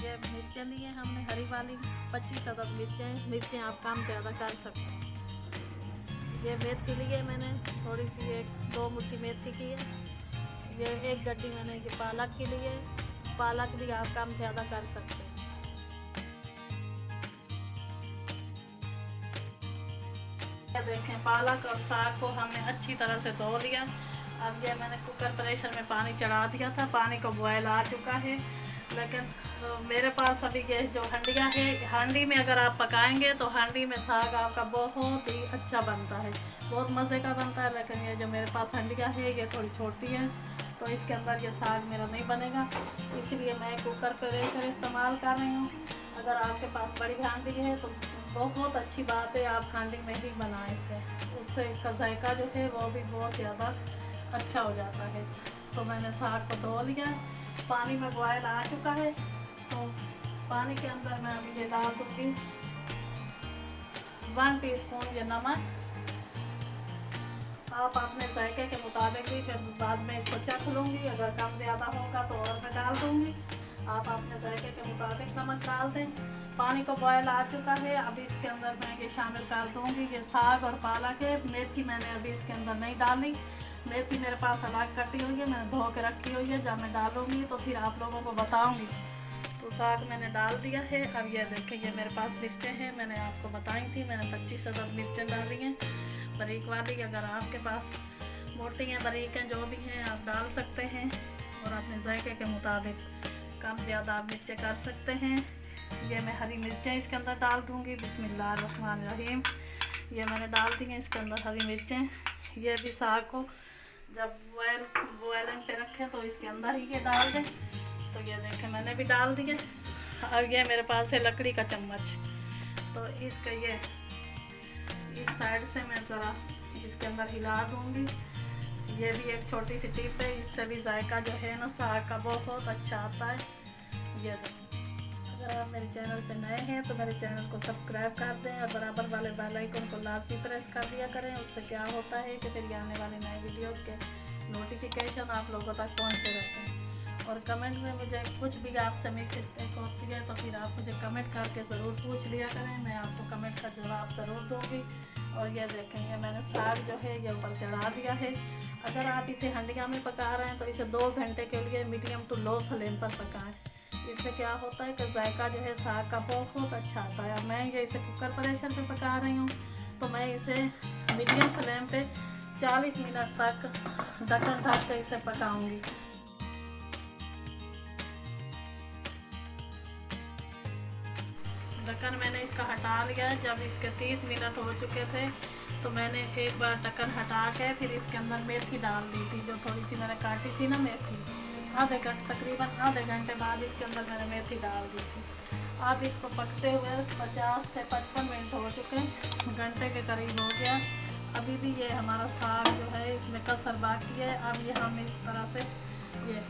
ये मिर्चें ली हैं हमने हरी वाली 25 अदद मिर्चें आप काम ज़्यादा कर सकते हैं। ये मेथी ली है मैंने थोड़ी सी, 1-2 मुट्ठी मेथी की है। ये 1 गड्डी मैंने ये पालक की ली है, पालक भी आप काम ज़्यादा कर सकते हैं। ये देखें पालक और साग को हमने अच्छी तरह से धो लिया। अब ये मैंने कुकर प्रेशर में पानी चढ़ा दिया था, पानी को बॉयल आ चुका है। लेकिन मेरे पास अभी ये जो हंडिया है, हांडी में अगर आप पकाएंगे तो हांडी में साग आपका बहुत ही अच्छा बनता है, बहुत मज़े का बनता है। लेकिन ये जो मेरे पास हंडिया है ये थोड़ी छोटी है, तो इसके अंदर ये साग मेरा नहीं बनेगा, इसलिए मैं कुकर प्रेशर इस्तेमाल कर रही हूँ। अगर आपके पास बड़ी हांडी है तो बहुत अच्छी बात है, आप हांडी में ही बनाएं इसे, उससे इसका जायका जो है वो भी बहुत ज़्यादा अच्छा हो जाता है। तो मैंने साग को धो लिया, पानी में बॉयल आ चुका है, तो पानी के अंदर मैं अभी ये डाल दूँगी 1 टीस्पून ये नमक। आप अपने जायके के मुताबिक भी फिर बाद में इसको चख लूँगी, अगर कम ज़्यादा होगा तो और मैं डाल दूँगी। आप अपने जायके के मुताबिक नमक डाल दें। पानी को बॉयल आ चुका है, अभी इसके अंदर मैं ये शामिल कर दूँगी ये साग और पालक है। मेथी मैंने अभी इसके अंदर नहीं डाली, मेथी मेरे पास अलग कटी हुई है, मैंने धो के रखी हुई है, जब मैं डालूँगी तो फिर आप लोगों को बताऊँगी। तो साग मैंने डाल दिया है। अब ये देखें ये मेरे पास मिर्चें हैं, मैंने आपको बताई थी, मैंने 25 अदद मिर्चें डाली हैं बारीक वाली। अगर आपके पास मोटी हैं बारीक हैं जो भी हैं आप डाल सकते हैं, और अपने जायके के मुताबिक कम ज़्यादा आप मिर्चें कर सकते हैं। ये मैं हरी मिर्चें इसके अंदर डाल दूँगी। बिस्मिल्लाहिर्रहमानिर्रहीम। ये मैंने डाल दी हैं इसके अंदर हरी मिर्चें। ये भी साग को जब बॉयलिंग पे रखें तो इसके अंदर ही ये डाल दें। तो ये देखें मैंने भी डाल दिए। अब ये मेरे पास है लकड़ी का चम्मच, तो इसका ये इस साइड से मैं ज़रा इसके अंदर हिला दूँगी। ये भी एक छोटी सी टिप है, इससे भी जायका जो है ना साग का बहुत अच्छा आता है। ये अगर आप मेरे चैनल पे नए हैं तो मेरे चैनल को सब्सक्राइब कर दें और बराबर वाले बेल आइकन को लाजमी प्रेस कर दिया करें। उससे क्या होता है कि फिर आने वाले नए वीडियोस के नोटिफिकेशन आप लोगों तक पहुंचते रहते हैं। और कमेंट में मुझे कुछ भी आपसे मिस्टेक होती है तो फिर आप मुझे कमेंट करके ज़रूर पूछ लिया करें, मैं आपको कमेंट का जवाब ज़रूर दूँगी। और ये देखेंगे मैंने साग जो है ये ऊपर चढ़ा दिया है। अगर आप इसे हंडिया में पका रहे हैं तो इसे 2 घंटे के लिए मीडियम टू लो फ्लेम पर पकाएं। इससे क्या होता है कि जायका जो है साग का बहुत अच्छा आता है। मैं ये इसे कुकर प्रेशर पे पका रही हूँ, तो मैं इसे मीडियम फ्लेम पे 40 मिनट तक ढक्कन ढक के इसे पकाऊंगी। ढक्कन मैंने इसका हटा लिया। जब इसके 30 मिनट हो चुके थे तो मैंने एक बार ढक्कन हटा के फिर इसके अंदर मेथी डाल दी थी, जो थोड़ी सी मैंने काटी थी ना मेथी। तकरीबन आधे घंटे बाद इसके अंदर मैंने मेथी डाल दी थी। अब इसको पकते हुए 50 से 55 मिनट हो चुके, घंटे के करीब हो गया। अभी भी ये हमारा साग जो है इसमें कसर बाकी है। अब ये हम इस तरह से, ये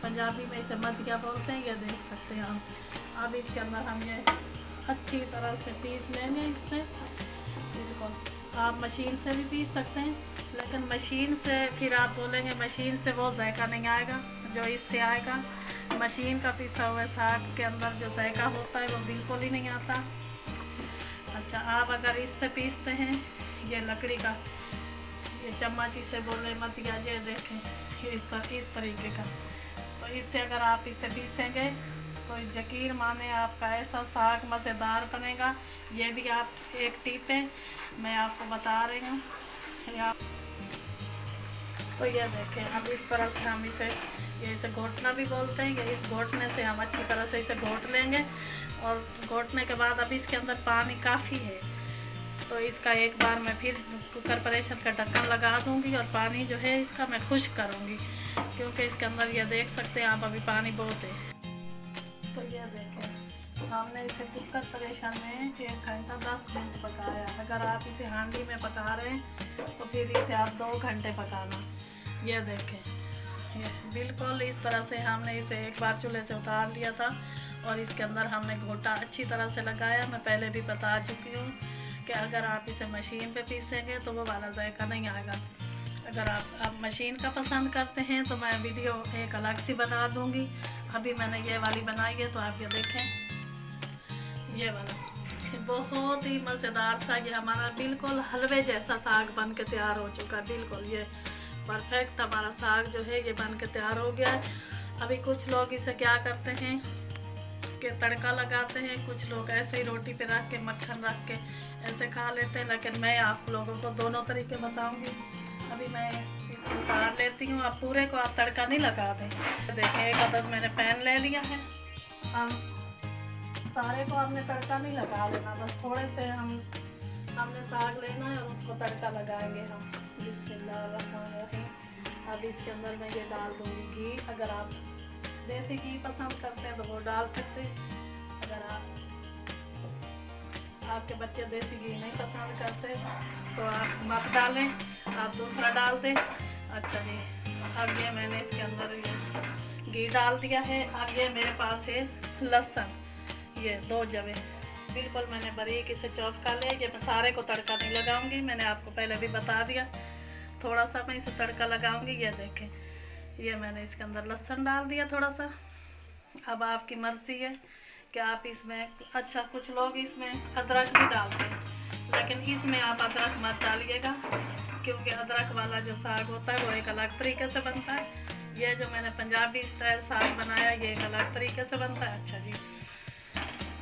पंजाबी में इसे मधिया बोलते हैं, ये देख सकते हैं हम। अब इसके अंदर हम ये अच्छी तरह से पीस लेंगे। इससे बिल्कुल आप मशीन से भी पीस सकते हैं, लेकिन मशीन से फिर आप बोलेंगे मशीन से वो जायका नहीं आएगा जो इससे आएगा। मशीन का पीसा हुआ साग के अंदर जो जायका होता है वो बिल्कुल ही नहीं आता। अच्छा, आप अगर इससे पीसते हैं, ये लकड़ी का ये चम्मच इसे बोले मत, ये देखें इस तरीके का, तो इससे अगर आप इसे पीसेंगे तो यकीन माने आपका ऐसा साग मज़ेदार बनेगा। ये भी आप एक टिप है मैं आपको बता रही हूँ। तो ये देखें अब इस तरह से हम इसे घोटना भी बोलते हैं। ये इस घोटने से हम अच्छी तरह से इसे घोट लेंगे, और घोटने के बाद अब इसके अंदर पानी काफ़ी है, तो इसका एक बार मैं फिर कुकर प्रेशर का ढक्कन लगा दूंगी और पानी जो है इसका मैं खुश्क करूंगी, क्योंकि इसके अंदर ये देख सकते हैं आप अभी पानी बहुत है। तो ये देखें हमने इसे कुकर प्रेशर में 1 घंटा 10 मिनट पकाया। अगर आप इसे हांडी में पका रहे हैं तो फिर इसे आप 2 घंटे पकाना। ये देखें ये बिल्कुल इस तरह से हमने इसे एक बार चूल्हे से उतार लिया था, और इसके अंदर हमने घोटा अच्छी तरह से लगाया। मैं पहले भी बता चुकी हूँ कि अगर आप इसे मशीन पे पीसेंगे तो वो वाला जायका नहीं आएगा। अगर आप मशीन का पसंद करते हैं तो मैं वीडियो एक अलग सी बना दूंगी। अभी मैंने ये वाली बनाई है, तो आप ये देखें, ये वाला बहुत ही मज़ेदार सा, ये हमारा बिल्कुल हलवे जैसा साग बन के तैयार हो चुका है। बिल्कुल ये परफेक्ट हमारा साग जो है ये बन के तैयार हो गया है। अभी कुछ लोग इसे क्या करते हैं कि तड़का लगाते हैं, कुछ लोग ऐसे ही रोटी पे रख के मक्खन रख के ऐसे खा लेते हैं, लेकिन मैं आप लोगों को दोनों तरीके बताऊंगी। अभी मैं इसको उतार लेती हूँ। आप पूरे को आप तड़का नहीं लगा दें। देखें, एक अदद मैंने पैन ले लिया है। हम सारे को हमने तड़का नहीं लगा लेना, बस थोड़े से हमने साग लेना है और उसको तड़का लगाएंगे हम। बिस्मिल्लाहिर्रहमानिर्रहीम। अब इसके अंदर मैं ये डाल दूँगी घी। अगर आप देसी घी पसंद करते हैं तो वो डाल सकते हैं। अगर आपके बच्चे देसी घी नहीं पसंद करते तो आप मत डालें, आप दूसरा डाल दें। अच्छा जी, अब ये मैंने इसके अंदर ये घी डाल दिया है। अब ये मेरे पास है लहसुन, ये 2 जवे बिल्कुल मैंने बारीक इसे चॉप कर लिया। ये मैं सारे को तड़का नहीं लगाऊंगी, मैंने आपको पहले भी बता दिया। थोड़ा सा मैं इसे तड़का लगाऊंगी। ये देखें, ये मैंने इसके अंदर लहसुन डाल दिया थोड़ा सा। अब आपकी मर्ज़ी है कि आप इसमें, अच्छा कुछ लोग इसमें अदरक भी डालते हैं, लेकिन इसमें आप अदरक मत डालिएगा, क्योंकि अदरक वाला जो साग होता है वो एक अलग तरीके से बनता है। ये जो मैंने पंजाबी स्टाइल साग बनाया ये एक अलग तरीके से बनता है। अच्छा जी,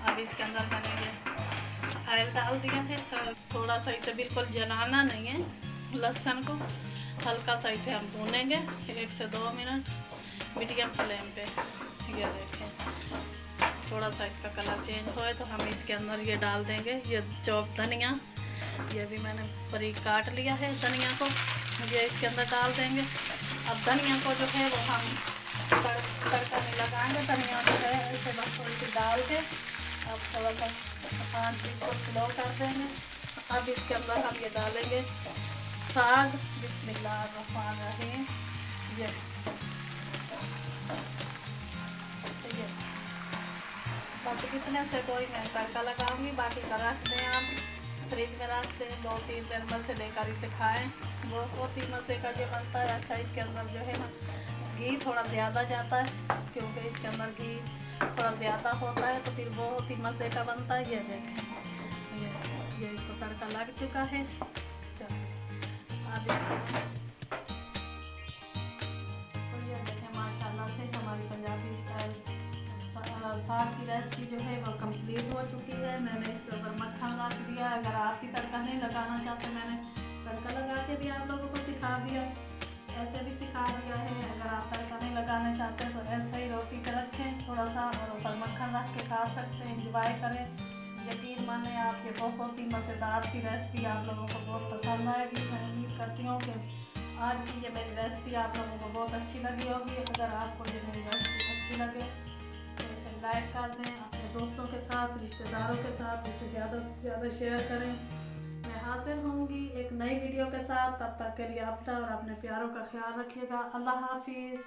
अब इसके अंदर मैंने ये ऑयल डाल दिया है। थोड़ा सा इसे बिल्कुल जलाना नहीं है, लहसुन को हल्का सा इसे हम भूनेंगे 1 से 2 मिनट मीडियम फ्लेम पे। ये देखें, थोड़ा सा इसका कलर चेंज होए तो हम इसके अंदर ये डाल देंगे ये चॉप धनिया। ये भी मैंने बारीक काट लिया है धनिया को, ये इसके अंदर डाल देंगे। अब धनिया को जो है वो हम तड़का नहीं लगाएंगे, धनिया जो है इसे बस थोड़ी सी डाल के अब थोड़ा सा आंच को स्लो कर देंगे। अब इसके अंदर हम ये डालेंगे साग। बिस्मिल्लाहिर्रहमानिर्रहीम। ये बाकी कितने से कोई मैं तड़का लगाऊंगी, बाकी का रख दें, आप फ्रिज में रख दें, 2-3 दिन में से लेकर इसे खाएँ। बहुत ही मज़े का ये बनता है। अच्छा, इसके अंदर जो है ना घी थोड़ा ज़्यादा जाता है, क्योंकि इसके अंदर घी थोड़ा ज़्यादा होता है, तो फिर बहुत ही मज़े का बनता है। ये देखें, ये इसको तड़का लग चुका है। चलो अब इसको तो ये देखें, माशाल्लाह से हमारी पंजाबी स्टाइल साग की रेसिपी जो है वो कंप्लीट हो चुकी है। मैंने इसके ऊपर मक्खन रख दिया। अगर आप भी तड़का नहीं लगाना चाहते, मैंने तड़का लगा के भी आप लोगों को सिखा दिया, ऐसे भी सिखा दिया है। अगर आप तड़का नहीं लगाना चाहते तो ऐसे ही रोटी पे रखें थोड़ा सा और ऊपर मक्खन रख के खा सकते हैं, एंजॉय करें। यकीन माने आप ये बहुत ही मज़ेदार सी रेसिपी आप लोगों को बहुत पसंद आएगी। मैं उम्मीद करती हूँ कि आज की ये मेरी रेसिपी आप लोगों को बहुत अच्छी लगी होगी। अगर आपको ये मेरी रेसिपी अच्छी लगे तो इसे लाइक कर दें, अपने दोस्तों के साथ, रिश्तेदारों के साथ इसे ज़्यादा से ज़्यादा शेयर करें। मैं हाजिर होंगी एक नई वीडियो के साथ। तब तक के लिए अपना और अपने प्यारों का ख्याल रखिएगा। अल्लाह हाफिज़।